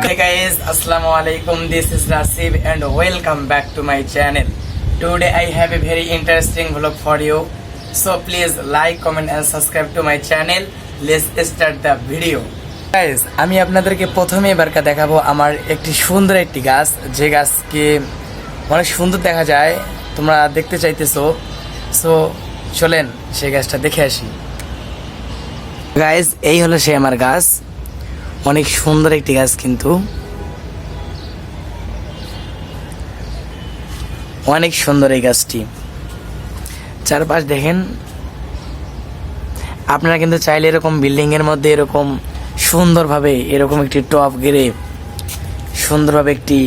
Hey guys, Assalamu alaikum. This is Rasib and welcome back to my channel. Today I have a very interesting vlog for you. So please like, comment and subscribe to my channel. Let's start the video. Guys, আমি আপনাদেরকে প্রথমে এবারকা দেখাবো আমার একটি সুন্দর একটি গাছ, যে গাছকে অনেক সুন্দর দেখা যায়, তোমরা দেখতে চাইতেছো। সো চলেন সেই গাছটা দেখে আসি। গাইজ, এই হলো সে আমার গাছ, অনেক সুন্দর একটি গাছ, কিন্তু অনেক সুন্দর এই গাছটি। চারপাশ দেখেন, আপনারা কিন্তু চাইলে এরকম বিল্ডিং এর মধ্যে এরকম সুন্দরভাবে এরকম একটি টপ গেড়ে সুন্দরভাবে একটি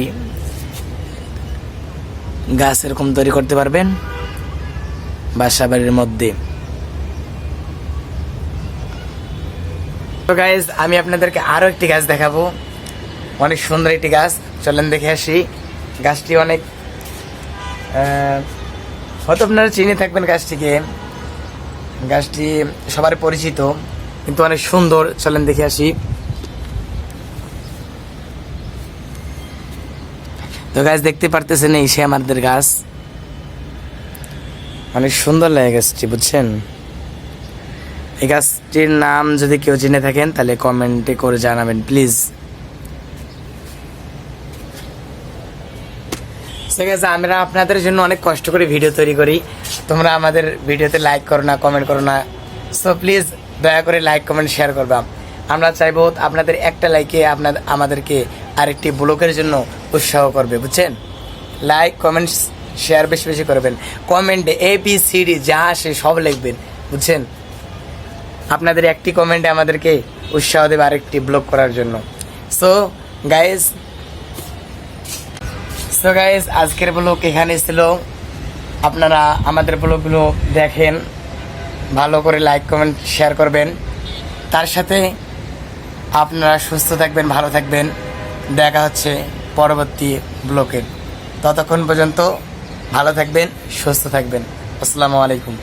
গাছ এরকম তৈরি করতে পারবেন বাসা বাড়ির মধ্যে। তো গাইজ, আমি আপনাদেরকে আরো একটি গাছ দেখাবো, অনেক সুন্দর একটি গাছ। চলেন দেখে আসি। গাছটি অনেক হয়তো আপনারা চিনে থাকবেন গাছটিকে, গাছটি সবার পরিচিত, কিন্তু অনেক সুন্দর। চলেন দেখে আসি। তো গাছ দেখতে পারতেছেন, এই সে আমাদের গাছ, অনেক সুন্দর লাগে গাছটি, বুঝছেন। এই গাছটির নাম যদি কেউ জেনে থাকেন তাহলে কমেন্টে করে জানাবেন প্লিজ। ঠিক আছে, আমরা আপনাদের জন্য অনেক কষ্ট করে ভিডিও তৈরি করি, তোমরা আমাদের ভিডিওতে লাইক করো না, কমেন্ট করো না। সো প্লিজ দয়া করে লাইক, কমেন্ট, শেয়ার করবা। আমরা চাইবো আপনাদের একটা লাইকে আমাদেরকে আরেকটি ব্লগের জন্য উৎসাহ করবে, বুঝছেন। লাইক, কমেন্ট, শেয়ার বেশি বেশি করবেন। কমেন্টে ABCD যা আসে সব লিখবেন, বুঝছেন। আপনাদের একটি কমেন্টে আমাদেরকে উৎসাহ দেবে আরেকটি ব্লগ করার জন্য। সো গাইজ, আজকের ব্লগ এখানে ছিল। আপনারা আমাদের ব্লগগুলো দেখেন, ভালো করে লাইক, কমেন্ট, শেয়ার করবেন। তার সাথে আপনারা সুস্থ থাকবেন, ভালো থাকবেন। দেখা হচ্ছে পরবর্তী ব্লগে। ততক্ষণ পর্যন্ত ভালো থাকবেন, সুস্থ থাকবেন। আসসালামু আলাইকুম।